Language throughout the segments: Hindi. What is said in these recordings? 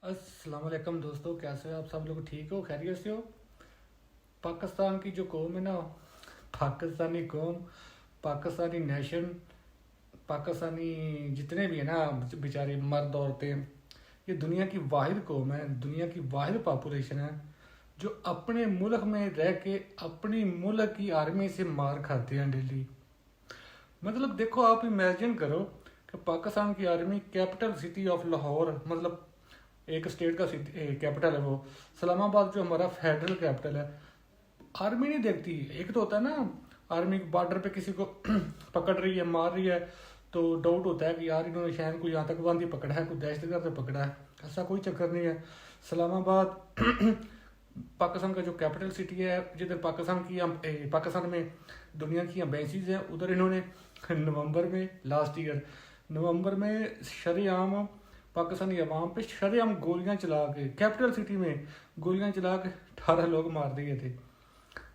अस्सलाम वालेकुम दोस्तों, कैसे हो आप सब लोग? ठीक हो, खैरियत से हो? पाकिस्तान की जो कौम है ना, पाकिस्तानी कौम, पाकिस्तानी नेशन, पाकिस्तानी जितने भी है ना बेचारे मर्द औरतें, ये दुनिया की वाहिद कौम है, दुनिया की वाहिद पॉपुलेशन है जो अपने मुल्क में रह के अपनी मुल्क की आर्मी से मार खाते हैं डेली। मतलब देखो, आप इमेजिन करो कि पाकिस्तान की army capital city of Lahore, मतलब एक स्टेट का कैपिटल है वो, इस्लामाबाद जो हमारा फेडरल कैपिटल है, आर्मी नहीं देखती। एक तो होता है ना, आर्मी बॉर्डर पे किसी को पकड़ रही है, मार रही है, तो डाउट होता है कि यार इन्होंने शायद कोई आतंकवादी पकड़ा है, कोई दहशतगर्द पकड़ा है। ऐसा कोई चक्कर नहीं है। इस्लामाबाद पाकिस्तान का जो कैपिटल सिटी है, जिधर पाकिस्तान की पाकिस्तान में दुनिया की एम्बेसीज हैं, उधर इन्होंने नवंबर में, लास्ट ईयर नवंबर में शरेआम पाकिस्तानी अवाम पे शरेआम गोलियां चला के, कैपिटल सिटी में गोलियां चला के 18 लोग मार दिए थे।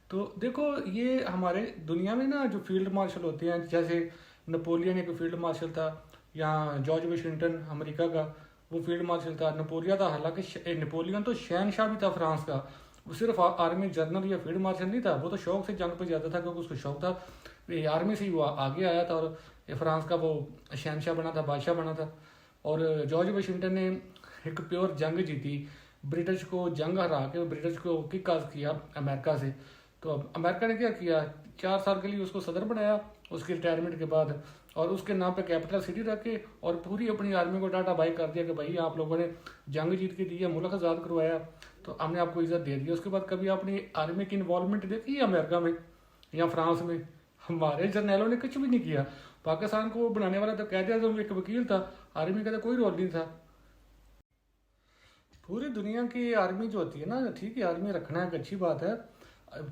तो देखो, ये हमारे दुनिया में ना जो फील्ड मार्शल होते हैं, जैसे नेपोलियन एक फील्ड मार्शल था, या जॉर्ज वाशिंगटन अमेरिका का वो फील्ड मार्शल था। नेपोलियन था, हालांकि नेपोलियन तो शहनशाह भी था फ्रांस का। वो सिर्फ आर्मी जनरल या फील्ड मार्शल नहीं था, वो तो शौक से जंग पे जाता था, क्योंकि उसको शौक था। ये आर्मी से ही वो आगे आया था और ये फ्रांस का वो शहनशाह बना था, बादशाह बना था। और जॉर्ज वाशिंगटन ने एक प्योर जंग जीती, ब्रिटिश को जंग हरा के ब्रिटिश को किक आउट किया अमेरिका से। तो अब अमेरिका ने क्या किया, 4 साल के लिए उसको सदर बनाया उसकी रिटायरमेंट के बाद, और उसके नाम पे कैपिटल सिटी रख के और पूरी अपनी आर्मी को डाटा बाई कर दिया कि भाई आप लोगों ने जंग जीत के दी है, मुल्क आज़ाद करवाया, तो हमने आपको इज्जत दे दी। उसके बाद कभी आपने आर्मी की इन्वॉल्वमेंट देखी है अमेरिका में या फ्रांस में? हमारे जर्नैलों ने कुछ भी नहीं किया। पाकिस्तान को बनाने वाला तो कह दिया तो एक वकील था, आर्मी का तो कोई रोल नहीं था। पूरी दुनिया की आर्मी जो होती है ना, ठीक है आर्मी रखना एक अच्छी बात है,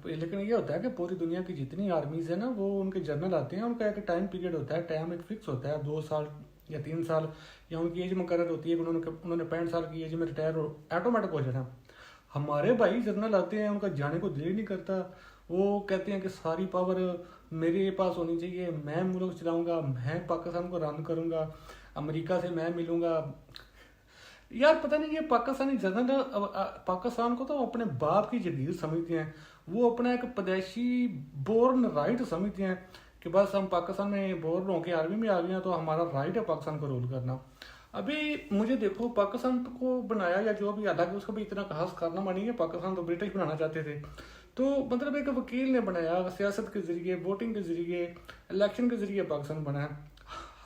लेकिन ये होता है कि पूरी दुनिया की जितनी आर्मीज है ना, वो उनके जनरल आते हैं, उनका एक टाइम पीरियड होता है, टाइम एक फिक्स होता है, 2 साल या 3 साल, या उनकी एज मुकर्रर होती है कि उन्होंने 65 साल की एज में रिटायर ऑटोमेटिक हो जाना। हमारे भाई जनरल आते हैं, उनका जाने को दिल ही नहीं करता। वो कहते हैं कि सारी पावर मेरे पास होनी चाहिए, मैं मुल्क चलाऊंगा, मैं पाकिस्तान को रन करूंगा, अमेरिका से मैं मिलूंगा। यार पता नहीं, ये पाकिस्तानी जनरल पाकिस्तान को तो अपने बाप की जगीर समझते हैं। वो अपना एक पैदाइशी बोर्न राइट समझते हैं कि बस हम पाकिस्तान में बोर्न होकर आर्मी में आ गए हैं तो हमारा राइट है पाकिस्तान को रूल करना। अभी मुझे देखो, पाकिस्तान को बनाया या जो भी, हालांकि उसको भी इतना खास कारनामा नहीं है, पाकिस्तान तो ब्रिटिश बनाना चाहते थे। तो मतलब एक वकील ने बनाया, सियासत के जरिए, वोटिंग के जरिए, इलेक्शन के जरिए पाकिस्तान बनाया।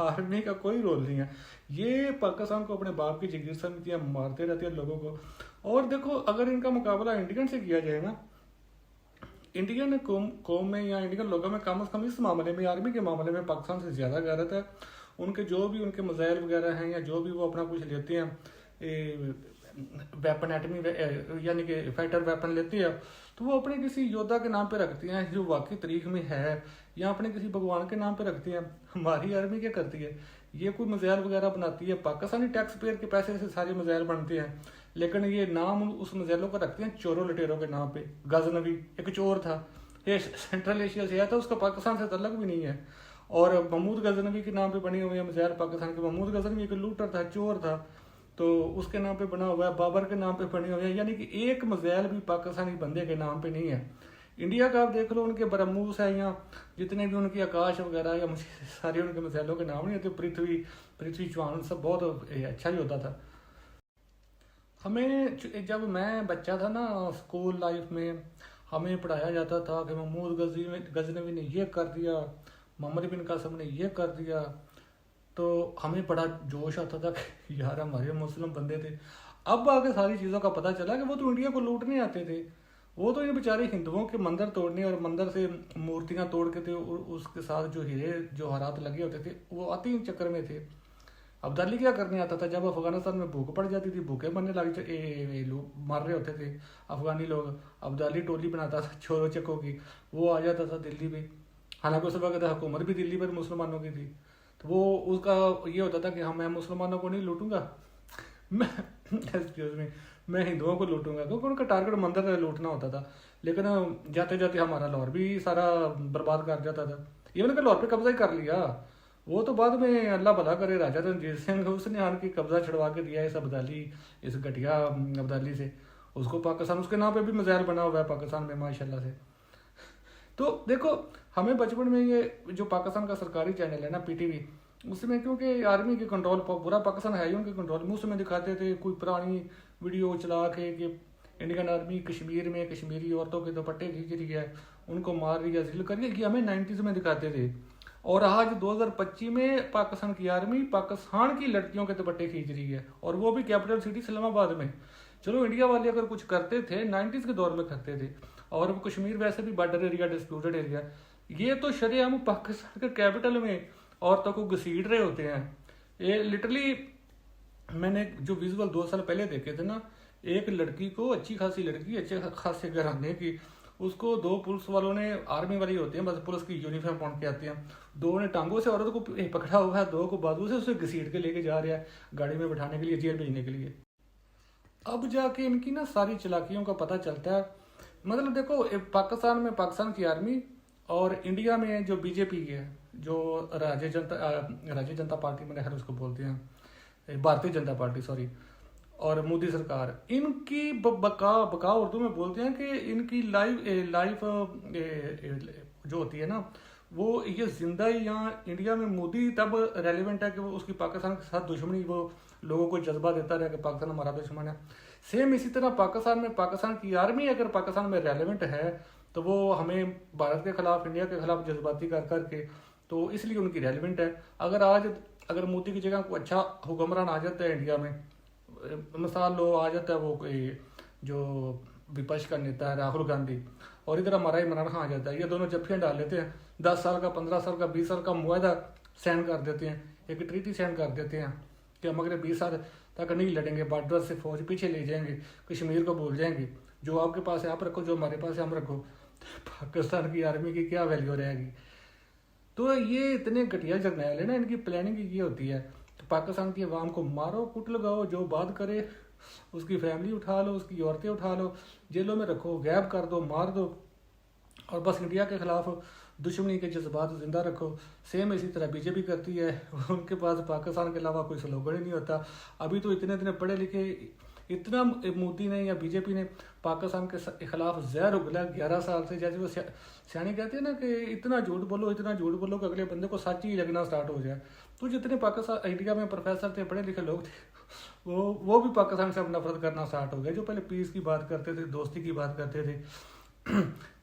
आर्मी का कोई रोल नहीं है। ये पाकिस्तान को अपने बाप की जगीर समझती है, मारते रहते हैं लोगों को। और देखो, अगर इनका मुकाबला इंडियन से किया जाए ना, इंडियन कौम में या इंडियन लोगों में कम से कम इस मामले में, आर्मी के मामले में पाकिस्तान से ज़्यादा गैरत है। उनके जो भी उनके मिसाइल वगैरह हैं, या जो भी वो अपना कुछ लेते हैं, वेपन एटमी यानी कि फाइटर वेपन लेती है, तो वो अपने किसी योद्धा के नाम पे रखती हैं जो वाकई तारीख में है, या अपने किसी भगवान के नाम पे रखती हैं। हमारी आर्मी क्या करती है, ये कोई मिसाइल वगैरह बनाती है, पाकिस्तानी टैक्स पेयर के पैसे से सारे मिसाइल बनते हैं, लेकिन ये नाम उस मिसाइलों का रखते हैं चोरों लटेरों के नाम पे। गजनवी एक चोर था, ये सेंट्रल एशिया से आया था, उसका पाकिस्तान से तल्लक भी नहीं है। और महमूद गजनवी के नाम पे बनी हुई है मिसाइल पाकिस्तान के। महमूद गजनवी एक लूटर था, चोर था, तो उसके नाम पे बना हुआ है। बाबर के नाम पे बनी हुई है, यानी कि एक मिसाइल भी पाकिस्तानी बंदे के नाम पे नहीं है। इंडिया का आप देख लो, उनके ब्रह्मोस है, या जितने भी उनकी आकाश वगैरह, या मुझे सारे उनके मिसाइलों के नाम नहीं आते, पृथ्वी पृथ्वी चौहान सब बहुत अच्छा ही होता था। हमें जब मैं बच्चा था ना, स्कूल लाइफ में हमें पढ़ाया जाता था कि महमूद गजनवी ने ये कर दिया, मोहम्मद बिन कासिम ने ये कर दिया, तो हमें बड़ा जोश आता था कि यार हमारे मुस्लिम बंदे थे। अब आके सारी चीज़ों का पता चला कि वो तो इंडिया को लूटने आते थे। वो तो ये बेचारे हिंदुओं के मंदिर तोड़ने और मंदिर से मूर्तियां तोड़ के थे, और उसके साथ जो हीरे जवाहरात लगे होते थे, वो आते ही चक्कर में थे। अब्दाली क्या करने आता था, जब अफगानिस्तान में भूख पड़ जाती थी, भूखे मरने लगे लोग मर रहे होते थे अफगानी लोग, अब्दाली टोली बनाता था चोरों चक्कों की, वो आ जाता था दिल्ली पे। हालांकि उस वक्त हुकूमत भी दिल्ली पर मुसलमानों की थी, तो वो उसका ये होता था कि हाँ मैं मुसलमानों को नहीं लूटूंगा, मैं एक्सक्यूज मी, मैं हिंदुओं को लूटूंगा, क्योंकि उनका टारगेट मंदिर लूटना होता था। लेकिन जाते जाते हमारा लाहौर भी सारा बर्बाद कर जाता था। इवन कि लाहौर पे कब्जा ही कर लिया, वो तो बाद में अल्लाह भला करे राजा रणजीत सिंह उसने आन के कब्जा छुड़वा के दिया इस अब्दाली, इस घटिया अब्दाली से। उसको पाकिस्तान उसके नाम पे भी मिसाइल बना हुआ है पाकिस्तान में माशाल्लाह से। तो देखो हमें बचपन में ये जो पाकिस्तान का सरकारी चैनल है ना पीटीवी, उसमें क्योंकि आर्मी के कंट्रोल पूरा पाकिस्तान है ही उनके कंट्रोल में, उसमें दिखाते थे कोई पुरानी वीडियो चला के कि इंडियन आर्मी कश्मीर में कश्मीरी औरतों के दुपट्टे खींच रही है, उनको मार रही है, जिल कर रही है, कि हमें 90s में दिखाते थे। और आज 2025 में पाकिस्तान की आर्मी पाकिस्तान की लड़कियों के दुपट्टे खींच रही है, और वो भी कैपिटल सिटी इस्लामाबाद में। चलो इंडिया वाले अगर कुछ करते थे 90s के दौर में करते थे, और वो कश्मीर वैसे भी बॉर्डर एरिया, डिस्प्यूटेड एरिया, ये तो शरेआम पाकिस्तान के कैपिटल में औरतों को घसीट रहे होते हैं। ये लिटरली मैंने जो विजुअल 2 साल पहले देखे थे ना, एक लड़की को, अच्छी खासी लड़की, अच्छे खासे घराने की, उसको 2 पुलिस वालों ने, आर्मी वाले होते हैं बस, पुलिस की यूनिफॉर्म पहन के आते हैं, 2 ने टांगों से औरत को पकड़ा हुआ है, 2 को बाजू से उसे घसीट के लेके जा रहा है गाड़ी में बैठाने के लिए, जेल भेजने के लिए। अब जाके इनकी ना सारी चालाकियों का पता चलता है। मतलब देखो पाकिस्तान में पाकिस्तान की आर्मी, और इंडिया में जो बीजेपी है, जो राज्य जनता पार्टी मैंने खैर उसको बोलते हैं, भारतीय जनता पार्टी सॉरी, और मोदी सरकार, इनकी बका उर्दू में बोलते हैं कि इनकी लाइफ जो होती है ना, वो ये जिंदा ही यहाँ इंडिया में मोदी तब रेलिवेंट है कि वो उसकी पाकिस्तान के साथ दुश्मनी, वो लोगों को जज्बा देता रहा कि पाकिस्तान हमारा दुश्मन है। सेम इसी तरह पाकिस्तान में पाकिस्तान की आर्मी अगर पाकिस्तान में रेलिवेंट है, तो वो हमें भारत के खिलाफ, इंडिया के खिलाफ जज्बाती कर करके, तो इसलिए उनकी रेलिवेंट है। अगर मोदी की जगह कोई अच्छा हुक्मरान आ जाता है इंडिया में, मिसाल लो आ जाता है वो कोई जो विपक्ष का नेता है राहुल गांधी, और इधर हमारा इमरान खान आ जाता है, ये दोनों जफ्फियाँ डाल लेते हैं, 10 साल का, 15 साल का, 20 साल का मुआहदा साइन कर देते हैं, एक ट्रीटी साइन कर देते हैं कि हम अगले 20 साल तक नहीं लड़ेंगे, बॉर्डर से फौज पीछे ले जाएंगे, कश्मीर को भूल जाएंगे, जो आपके पास है आप रखो, जो हमारे पास है हम रखो। पाकिस्तान की आर्मी की क्या वैल्यू रहेगी? तो ये इतने घटिया जर्नैल है ना, इनकी प्लानिंग ये होती है, तो पाकिस्तान की आवाम को मारो, कुट लगाओ, जो बात करे उसकी फैमिली उठा लो, उसकी औरतें उठा लो, जेलों में रखो, गैब कर दो, मार दो, और बस इंडिया के खिलाफ दुश्मनी के जज्बात जिंदा रखो। सेम इसी तरह बीजेपी करती है, उनके पास पाकिस्तान के अलावा कोई स्लोगन ही नहीं होता। अभी तो इतने इतने पढ़े लिखे, इतना मोदी ने या बीजेपी ने पाकिस्तान के खिलाफ जहर उगला 11 साल से, जैसे वो सियाने कहते हैं ना कि इतना झूठ बोलो, इतना झूठ बोलो कि अगले बंदे को सच ही लगना स्टार्ट हो जाए। तो जितने पाकिस्तान इंडिया में प्रोफेसर थे, पढ़े लिखे लोग थे, वो भी पाकिस्तान से अब नफरत करना स्टार्ट हो गया। जो पहले पीस की बात करते थे, दोस्ती की बात करते थे,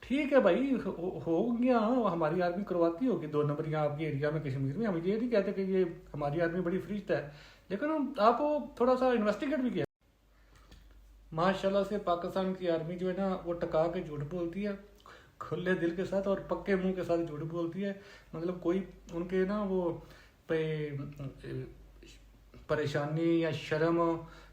ठीक है भाई, हो गया, हमारी आर्मी करवाती होगी 2 नंबरियाँ आपके एरिया में कश्मीर में, हम ये नहीं कहते कि ये हमारी आर्मी बड़ी फरिश्त है, लेकिन आप थोड़ा सा इन्वेस्टिगेट भी किया। माशाल्लाह से पाकिस्तान की आर्मी जो है ना, वो टका के झूठ बोलती है, खुले दिल के साथ और पक्के मुंह के साथ झूठ बोलती है। मतलब कोई उनके ना वो पे परेशानी या शर्म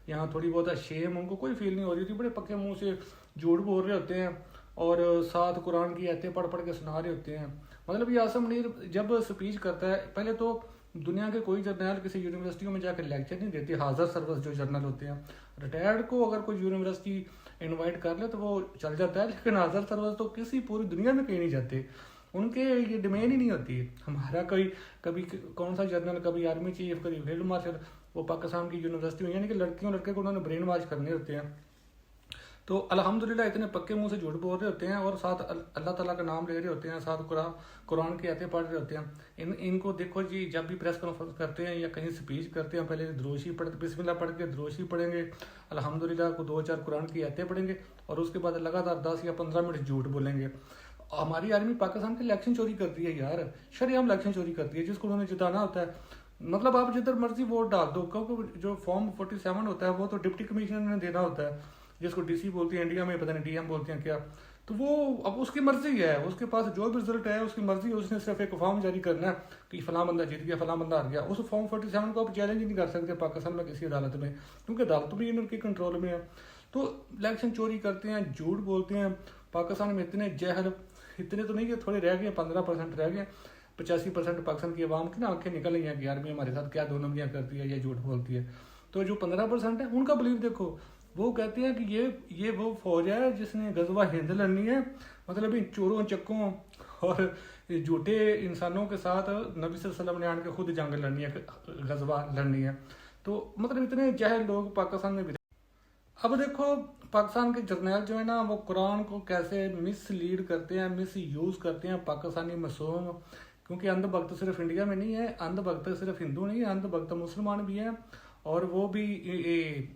या थोड़ी बहुत शेम उनको कोई फील नहीं हो रही थी, बड़े पक्के मुंह से झूठ बोल रहे होते हैं, और साथ कुरान की आयतें पढ़ पढ़ के सुना रहे होते हैं। मतलब ये आसम मुनीर जब स्पीच करता है, पहले तो दुनिया के कोई जर्नल किसी यूनिवर्सिटियों में जाकर लेक्चर नहीं देती, हाजिर सर्विस जो जर्नल होते हैं, रिटायर्ड को अगर कोई यूनिवर्सिटी इनवाइट कर ले तो वो चल जाता है, लेकिन हाजिर सर्विस तो किसी पूरी दुनिया में कहीं नहीं जाते, उनके ये डिमेन ही नहीं होती। हमारा कोई कभी कौन सा जर्नल, कभी आर्मी चीफ, कभी फील्ड मार्शल, वो पाकिस्तान की यूनिवर्सिटी में, यानी कि लड़कियों लड़के को उन्होंने ब्रेन वॉश करने होते हैं। तो अल्हम्दुलिल्लाह इतने पक्के मुंह से झूठ बोल रहे होते हैं, और साथ अल्लाह ताला का नाम ले रहे होते हैं, साथ कुरान की आयतें पढ़ रहे होते हैं। इनको देखो जी, जब भी प्रेस कॉन्फ्रेंस करते हैं या कहीं स्पीच करते हैं, पहले द्रोशी बिस्मिल्लाह पढ़ के द्रोशी पढ़ेंगे, अल्हम्दुलिल्लाह को 2-4 कुरान की आयतें पढ़ेंगे, और उसके बाद लगातार 10 या 15 मिनट झूठ बोलेंगे। हमारी आर्मी पाकिस्तान के इलेक्शन चोरी करती है यार, शरेआम इलेक्शन चोरी करती है, जिसको उन्होंने जिताना होता है। मतलब आप जिधर मर्जी वोट डाल दो, क्योंकि जो फॉर्म 47 होता है वो तो डिप्टी कमिश्नर ने देना होता है, जिसको डीसी बोलते हैं इंडिया में, पता नहीं डीएम बोलते हैं क्या। तो वो अब उसकी मर्जी है, उसके पास जो भी रिजल्ट है उसकी मर्जी है, उसने सिर्फ एक फॉर्म जारी करना है कि फलां बंदा जीत गया, फलां बंदा हार गया। उस फॉर्म 47 को आप चैलेंज ही नहीं कर सकते पाकिस्तान में किसी अदालत में, क्योंकि अदालत भी इनके कंट्रोल में है। तो इलेक्शन चोरी करते हैं, झूठ बोलते हैं। पाकिस्तान में इतने जहल, इतने तो नहीं कि थोड़े रह गए, 15% रह गए, 85% पाकिस्तान की आवाम की ना आंखें निकल रही हैं कि आर्मी हमारे साथ क्या 2 नंबरियाँ करती है या झूठ बोलती है। तो जो 15% है उनका बिलीव देखो, वो कहते हैं कि ये वो फौज है जिसने गजवा हिंद लड़नी है, मतलब इन चोरों चक्कों और झूठे इंसानों के साथ नबी सल्लल्लाहु अलैहि वसल्लम ने आन के खुद जंग लड़नी है, गजवा लड़नी है। तो मतलब इतने जाहिल लोग पाकिस्तान में भी। अब देखो पाकिस्तान के जर्नैल जो है ना वो कुरान को कैसे मिसलीड करते हैं, मिस यूज करते हैं पाकिस्तानी मासूम। क्योंकि अंधभक्त सिर्फ इंडिया में नहीं है, अंधभक्त सिर्फ हिंदू नहीं है, अंधभक्त मुसलमान भी हैं। और वो भी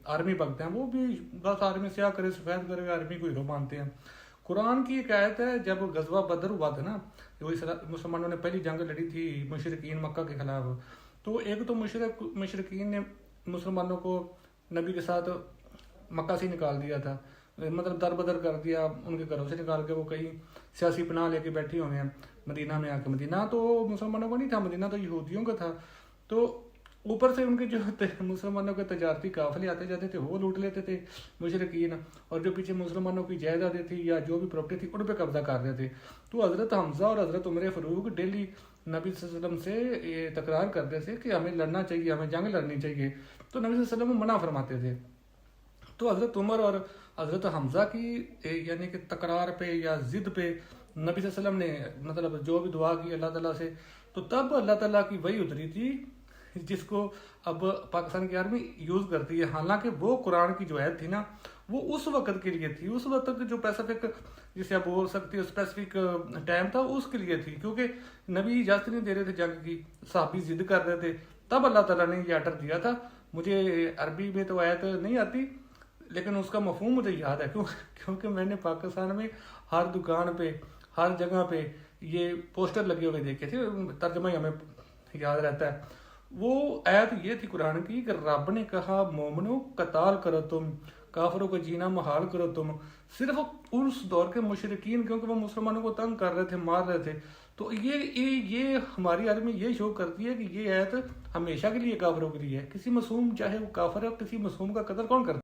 आर्मी भक्त हैं, वो भी बस आर्मी से करे सफेद करे आर्मी को हीरो मानते हैं। कुरान की एक आयत है, जब गजवा बदर हुआ था ना, मुसलमानों ने पहली जंग लड़ी थी मुशरिकीन मक्का के खिलाफ। तो एक तो मुशरिकीन ने मुसलमानों को नबी के साथ मक्का से निकाल दिया था, मतलब दर बदर कर दिया, उनके घरों से निकाल के वो कहीं सियासी पनाह लेके बैठे हुए हैं मदीना में आके। मदीना तो मुसलमानों का नहीं था, मदीना तो यहूदियों का था। तो ऊपर से उनके जो मुसलमानों के तजारती काफिले आते जाते थे वो लूट लेते थे मुशरिकीन, और जो पीछे मुसलमानों की जायदादें थी या जो भी प्रॉपर्टी थी उन पर कब्जा कर रहे थे। तो हज़रत हमजा और हज़रत उमर फ़ारूक डेली नबी वसल्लम से ये तकरार करते थे कि हमें लड़ना चाहिए, हमें जंग लड़नी चाहिए। तो नबी वसल्लम मना फरमाते थे। तो हज़रत उमर और हज़रत हमज़ा की यानी कि तकरार पे या ज़िद पे नबी वसल्लम ने मतलब जो भी दुआ की अल्लाह ताला से, तो तब अल्लाह ताला की वही उतरी थी जिसको अब पाकिस्तान की आर्मी यूज़ करती है। हालांकि वो कुरान की जो आयत थी ना वो उस वक़्त के लिए थी, उस वक्त जो स्पेसिफिक जिसे आप बोल सकते हो स्पेसिफिक टाइम था उसके लिए थी। क्योंकि नबी इजाज़त नहीं दे रहे थे जंग की, साहबी जिद कर रहे थे, तब अल्लाह ताला ने ये आर्डर दिया था। मुझे अरबी में तो आयत नहीं आती लेकिन उसका मफहूम मुझे याद है, क्योंकि मैंने पाकिस्तान में हर दुकान पे हर जगह पे ये पोस्टर लगे हुए देखे थे, तर्जमा ही हमें याद रहता है। वो आयत ये थी कुरान की कि रब ने कहा मोमनो कताल करो तुम, काफरों को जीना महाल करो तुम। सिर्फ उस दौर के मुशरिकीन, क्योंकि वो मुसलमानों को तंग कर रहे थे, मार रहे थे। तो ये हमारी आर्मी ये शो करती है कि ये आयत हमेशा के लिए काफरों के लिए है। किसी मासूम चाहे वो काफर है, किसी मासूम का कदर कौन करता है।